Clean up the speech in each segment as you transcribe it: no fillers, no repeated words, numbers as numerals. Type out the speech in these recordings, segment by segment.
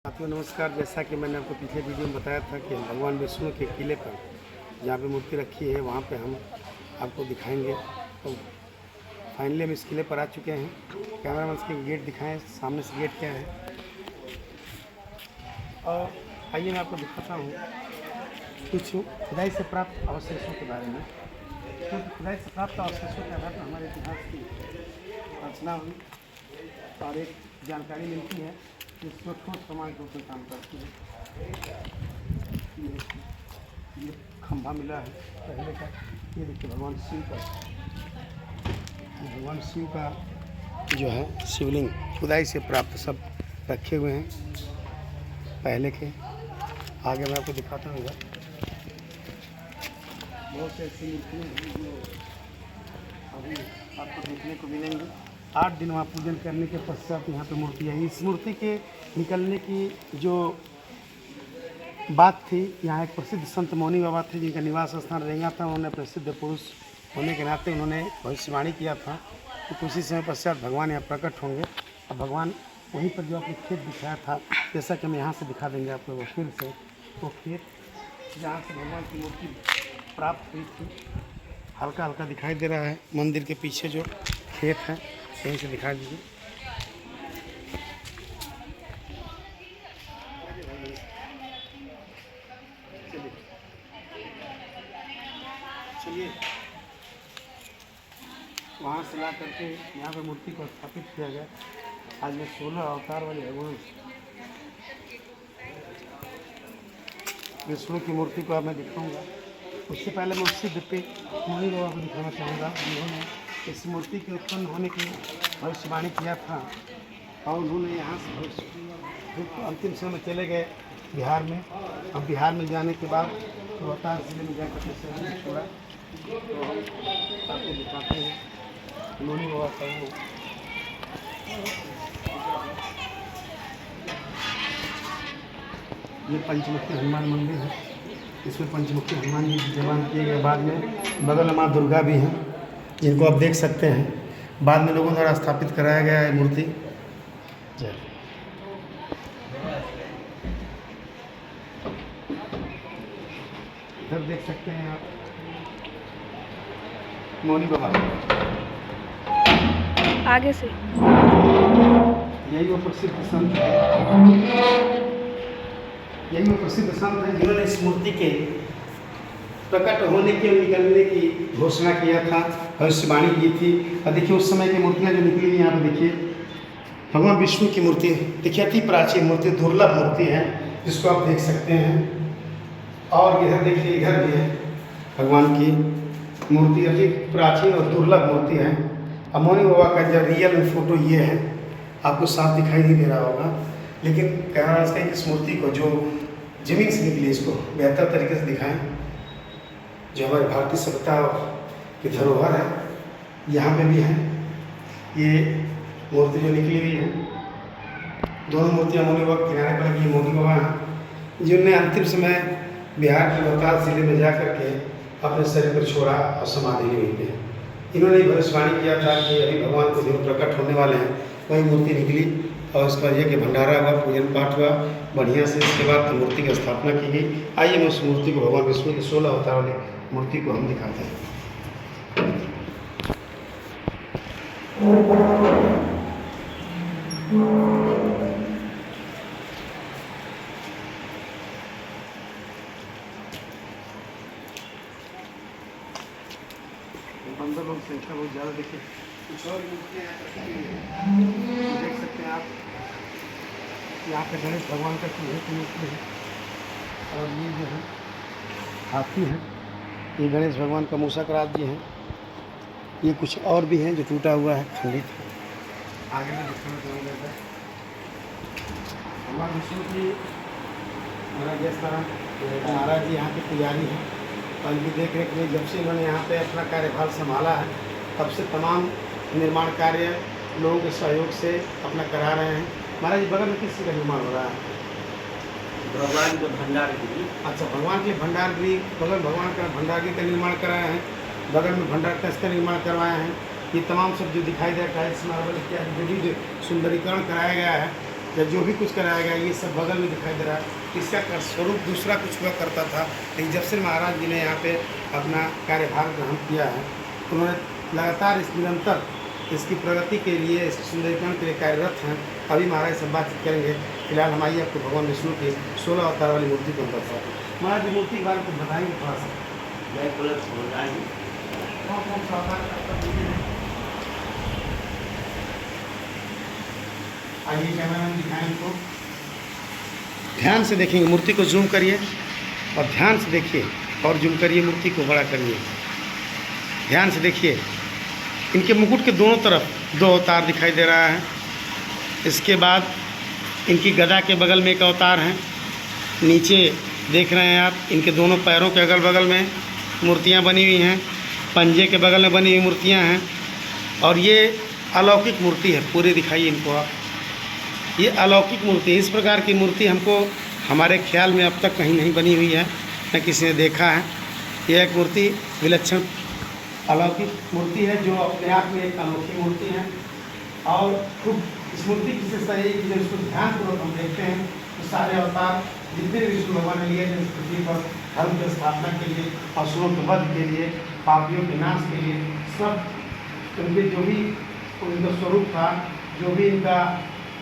साथियों नमस्कार। जैसा कि मैंने आपको पिछले वीडियो में बताया था कि हम भगवान विष्णु के किले पर जहाँ पे मूर्ति रखी है वहाँ पे हम आपको दिखाएंगे। तो फाइनली हम इस किले पर आ चुके हैं। कैमरामैन के गेट दिखाएं, सामने से गेट क्या है। और आइए मैं आपको दिखाता हूँ कुछ खुदाई से प्राप्त अवशेषों के बारे में। क्योंकि खुदाई से प्राप्त अवशेषों के आधार पर हमारे इतिहास की रचना हुई और एक जानकारी मिलती है जिसको ठोस प्रमाण के रूप में काम करती है। ये खंभा मिला है पहले का। ये देखिए भगवान शिव का जो है शिवलिंग खुदाई से प्राप्त सब रखे हुए हैं पहले के। आगे मैं आपको दिखाता हूँ। इधर बहुत से ऐसी मूर्तियाँ हैं जो अभी आपको देखने को मिलेंगी। 8 दिन वहाँ पूजन करने के पश्चात यहाँ पे मूर्ति आई। इस मूर्ति के निकलने की जो बात थी, यहाँ एक प्रसिद्ध संत मौनी बाबा थे जिनका निवास स्थान रेंगा था। उन्होंने प्रसिद्ध पुरुष होने के नाते उन्होंने भविष्यवाणी किया था कि कुछ ही समय पश्चात भगवान यहाँ प्रकट होंगे। अब भगवान वहीं पर जो आपने खेत दिखाया था, जैसा कि हम यहाँ से दिखा देंगे आप लोगों को फिर से, वो खेत जहाँ से भगवान की मूर्ति प्राप्त हुई थी हल्का हल्का दिखाई दे रहा है। मंदिर के पीछे जो खेत है यहीं से दिखा दीजिए। चलिए वहाँ से ला करके यहाँ पे मूर्ति को स्थापित किया गया। आज मैं 16 अवतार वाले भगवान विष्णु की मूर्ति को अब मैं दिखाऊंगा। उससे पहले मैं उससे पे मौनी बाबा को दिखाना चाहूँगा। उन्होंने इस मूर्ति के उत्पन्न होने की भविष्यवाणी किया था और उन्होंने यहाँ से भविष्य अंतिम समय में चले गए बिहार में। अब बिहार में जाने के बाद रोहतास जिले में जाकर के शरीर छोड़ा। तो हम आपको दिखाते हैं मौनी बाबा का वो ये पंचमुखी हनुमान मंदिर है। इसमें पंचमुखी हनुमान जी विद्यमान किए गए। बाद में बगल में माँ दुर्गा भी हैं जिनको आप देख सकते हैं। बाद में लोगों द्वारा स्थापित कराया गया है मूर्ति। जय इधर देख सकते हैं आप मौनी बाबा आगे से। यही वो प्रसिद्ध संत है, यही वो प्रसिद्ध संत है जिन्होंने इस मूर्ति के प्रकट होने के और निकलने की घोषणा किया था, भविष्यवाणी की थी। और देखिए उस समय की मूर्तियाँ जो निकली हुई यहाँ पर देखिए भगवान विष्णु की मूर्ति देखिए, अति प्राचीन मूर्ति, दुर्लभ मूर्ति है जिसको आप देख सकते हैं। और इधर देखिए, इधर भी है भगवान की मूर्ति, अति प्राचीन और दुर्लभ मूर्ति है। अब मौनी बाबा का जो रियल फोटो ये है, आपको साफ दिखाई नहीं दे रहा होगा, लेकिन कहना चाहिए कि इस मूर्ति को जो जमीन से निकली इसको बेहतर तरीके से दिखाएं। जो हमारी भारतीय सभ्यता की धरोहर है यहाँ पे भी है ये मूर्ति जो निकली हुई है। दोनों मूर्तियाँ मौनी बाबा किनारे पर लगी। मौनी बाबा हैं जिन्होंने अंतिम समय बिहार के रोहतास जिले में जा करके अपने शरीर को छोड़ा और समाधि ली हुई थी। इन्होंने भविष्यवाणी किया था कि अभी भगवान को जो प्रकट होने वाले हैं वही मूर्ति निकली और उसका यह कि भंडारा हुआ, पूजन पाठ हुआ बढ़िया से। इसके बाद मूर्ति की स्थापना की गई। आइए मैं उस मूर्ति को, भगवान विष्णु की 16 अवतार वाली मूर्ति को हम दिखाते हैं। बंदर लोग संख्या बहुत ज़्यादा देखिए। कुछ और मूर्तियाँ देख सकते हैं आप। यहाँ पे गणेश भगवान का चूहे की मूर्ति है और ये जो है हाथी है। ये गणेश भगवान का मूषकराज जी हैं। ये कुछ और भी हैं जो टूटा हुआ है, खंडित है। आगे में दिखाना चाहूँगा भगवान विष्णु की महाराज स्थान महाराज जी यहाँ के पुजारी हैं और इनकी देख रेख में जब से इन्होंने यहाँ पे अपना कार्यभार संभाला है तब से तमाम निर्माण कार्य लोगों के सहयोग से अपना करा रहे हैं। महाराज जी बगल में किस चीज़ का निर्माण हो रहा है? भगवान का भंडारगृह। अच्छा, भगवान के भंडारगृह, बगल भगवान का भंडारगृह का निर्माण कराए हैं, बगल में भंडार कक्ष का निर्माण करवाए हैं। ये तमाम सब जो दिखाई दे रहा है टाइल्स मार्बल इत्यादि जो भी सुंदरीकरण कराया गया है या जो भी कुछ कराया गया ये सब बगल में दिखाई दे रहा है। इसका स्वरूप दूसरा कुछ हुआ करता था, लेकिन जब से महाराज जी ने यहाँ पे अपना कार्यभार ग्रहण किया है, उन्होंने लगातार इस निरंतर इसकी प्रगति के लिए, इसके सुंदरीकरण के लिए कार्यरत हैं। अभी महाराज से बातचीत करेंगे। फिलहाल हम आइए आपको भगवान विष्णु की 16 अवतार वाली मूर्ति को बताते हैं। महाराज जी मूर्ति के बारे में कुछ बताएंगे थोड़ा सा? मैं प्लस हो जाएंगे। कौन सा अवतार है? आइए कैमरा में दिखाएं इनको। ध्यान से देखेंगे, मूर्ति को जूम करिए और ध्यान से देखिए और जूम करिए, मूर्ति को बड़ा करिए, ध्यान से देखिए। इनके मुकुट के दोनों तरफ 2 अवतार दिखाई दे रहा है। इसके बाद इनकी गदा के बगल में एक अवतार है। नीचे देख रहे हैं आप, इनके दोनों पैरों के अगल बगल में मूर्तियां बनी हुई हैं, पंजे के बगल में बनी हुई मूर्तियां हैं। और ये अलौकिक मूर्ति है, पूरे दिखाइए इनको आप। ये अलौकिक मूर्ति है। इस प्रकार की मूर्ति हमको हमारे ख्याल में अब तक कहीं नहीं बनी हुई है, न किसी ने देखा है। यह एक मूर्ति विलक्षण अलौकिक मूर्ति है, जो अपने आप में एक अनोखी मूर्ति है। और खूब इस मूर्ति की विशेषता ये कि जब इसको ध्यानपूर्वक हम देखते हैं तो सारे अवतार जितने भी विष्णु भगवान ने लिए थे इस पृथ्वी पर धर्म की स्थापना के लिए, असुरों के वध के लिए, पापियों के नाश के लिए, सब उनके जो भी उनका स्वरूप था, जो भी इनका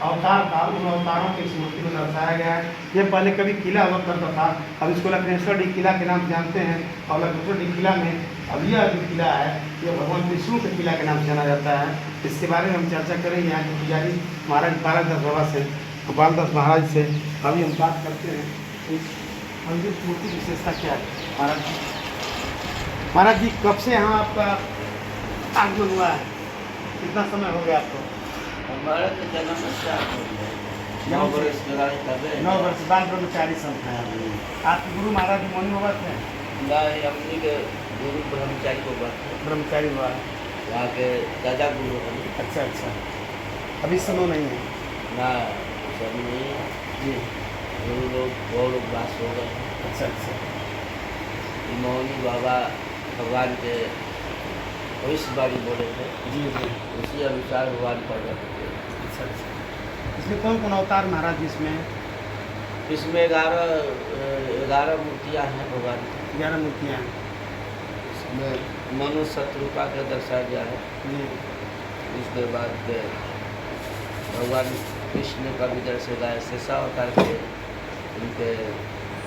अवतार था, उन अवतारों के इस मूर्ति में दर्शाया गया है। ये पहले कभी किला हुआ करता था, अब इसको लक्ष्मणेश्वर डी किला के नाम से जानते हैं। और लक्ष्मणेश्वर डी किला में अब यह जो किला है ये भगवान विष्णु के किला के नाम से जाना जाता है। इसके बारे में हम चर्चा करेंगे यहाँ के पुजारी महाराज बालकदास बाबा से, गोपालदास महाराज से। अभी हम बात करते हैं इस मंदिर की मूर्ति की विशेषता क्या है। महाराज जी, महाराज जी कब से यहाँ आपका आगमन हुआ है? कितना समय हो गया आपको? हमारा तो जन्म अच्छा हो गया। 9 वर्ष कराई तबे 9 वर्ष बाल ब्रह्मचारी संत हैं। आपके गुरु महाराज जी मौनी बाबा थे? हमने के गुरु ब्रह्मचारी को बात ब्रह्मचारी हुआ वहाँ के दादा गुरु हैं। अच्छा अच्छा, अभी समय नहीं है ना सब नहीं जी। गुरु लोग वो लोग बात हो गए। अच्छा अच्छा, मौनी बाबा भगवान के भविष्यवाणी बोले थे, जी जी। उसी अनुसार भगवान प्रकट हुए। अच्छा अच्छा, इसमें कौन कौन अवतार महाराज जी इसमें? इसमें 11 मूर्तियाँ हैं भगवान की। 11 मूर्तियाँ हैं। इसमें मनु शत्रुपा का दर्शाया गया है जी। उसके बाद भगवान कृष्ण का भी दर्शाया गया है। शेषावतार के उनके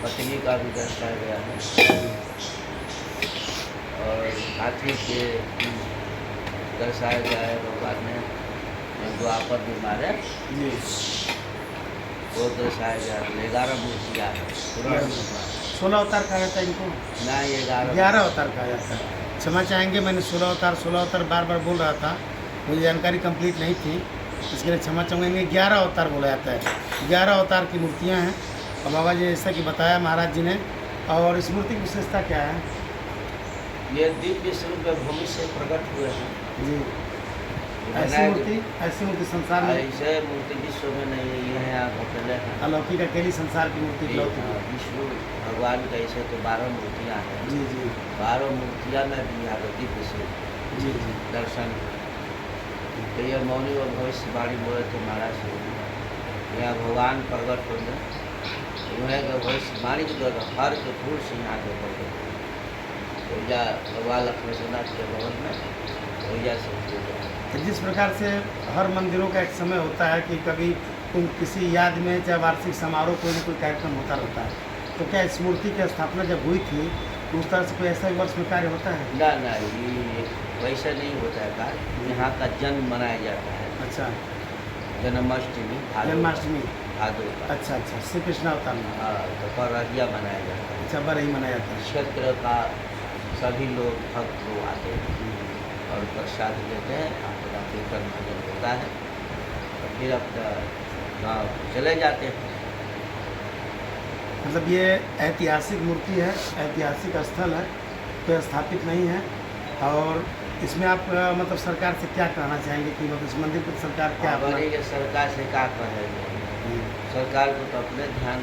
पत्नी का भी दर्शाया गया है। और हाथी के दर्शाया गया है भगवान ने द्वापर में मारे जी, वो दर्शाया गया है। 11 मूर्तियाँ हैं। 16 अवतार कहा जाता है इनको? ना, ये 11 अवतार कहा जाता है। क्षमा चाहेंगे, मैंने 16 अवतार बार बार बोल रहा था, मुझे जानकारी कंप्लीट नहीं थी, इसके लिए क्षमा चाहूँगा। इन्हें 11 अवतार बोला जाता है। 11 अवतार की मूर्तियाँ हैं। और बाबा जी जैसा कि बताया महाराज जी ने। और इस मूर्ति की विशेषता क्या है? ये दिव्य स्वरूप में भूमि से प्रकट हुए हैं जी। ऐसी मूर्ति संसार में, ऐसे मूर्ति विश्व में नहीं है। ये है आप अकेले हैं। अलौकिक अकेली संसार की मूर्ति अलौकिक है। विष्णु भगवान का ऐसे तो 12 मूर्तियाँ हैं। जी जी 12 मूर्तियाँ में भी यहाँ पर दिव्य स्वरूप जी जी। दर्शन। तो ये मौनी और भविष्यवाणी बोले थे महाराज से, यहाँ भगवान प्रकट हो गए। उन्हें तो भविष्यवाणी के द्वारा हर के फूल से यहाँ के प्रकट पूजा भगवान लक्ष्मणनाथ के भवन में पूजा से पूजा। तो जिस प्रकार से हर मंदिरों का एक समय होता है कि कभी किसी याद में चाहे वार्षिक समारोह कोई न कोई कार्यक्रम होता रहता है, तो क्या इस मूर्ति की स्थापना जब हुई थी तो उस तरह से कोई ऐसा वर्ष में कार्य होता है? ना ना, ये वैसा नहीं होता है कार्य। यहाँ का जन्म मनाया जाता है। अच्छा, जन्माष्टमी जन्माष्टमी भादो का। अच्छा अच्छा, श्री कृष्ण अवतार में। हाँ, तो परहिया मनाया जाता है। अच्छा, बरही मनाया जाता है। क्षेत्र का सभी लोग भक्त लोग आते हैं और प्रसाद लेते हैं। अपना कीर्तन भजन होता है और फिर अपना गाँव चले जाते हैं। मतलब ये ऐतिहासिक मूर्ति है, ऐतिहासिक स्थल है, कोई स्थापित नहीं है। और इसमें आप मतलब सरकार से क्या कहना चाहेंगे कि मतलब इस मंदिर पर सरकार क्या हमारी के सरकार से क्या कहेंगे? सरकार को तो अपने ध्यान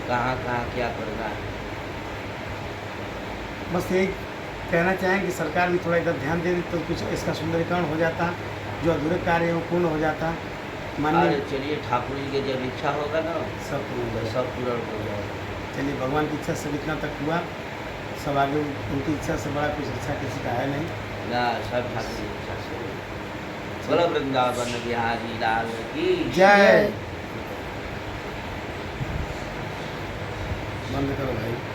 कहाँ कहाँ क्या करना है। बस यही कहना चाहें कि सरकार भी थोड़ा इधर ध्यान दे तो कुछ इसका सुंदरीकरण हो जाता, जो अधूरे कार्य है वो पूर्ण हो जाता। माननीय अरे चलिए, ठाकुर जी की जब इच्छा होगा ना सब पूर्ण तो हो। सब पूर्ण हो जाएगा। चलिए, भगवान की इच्छा से इतना तक हुआ, सब आगे उनकी इच्छा से बड़ा कुछ इच्छा किसी का है नहीं। ना, सब ठाकुर जी की इच्छा से। बोलो वृंदावन बिहारी लाल की जय। बंद करो भाई।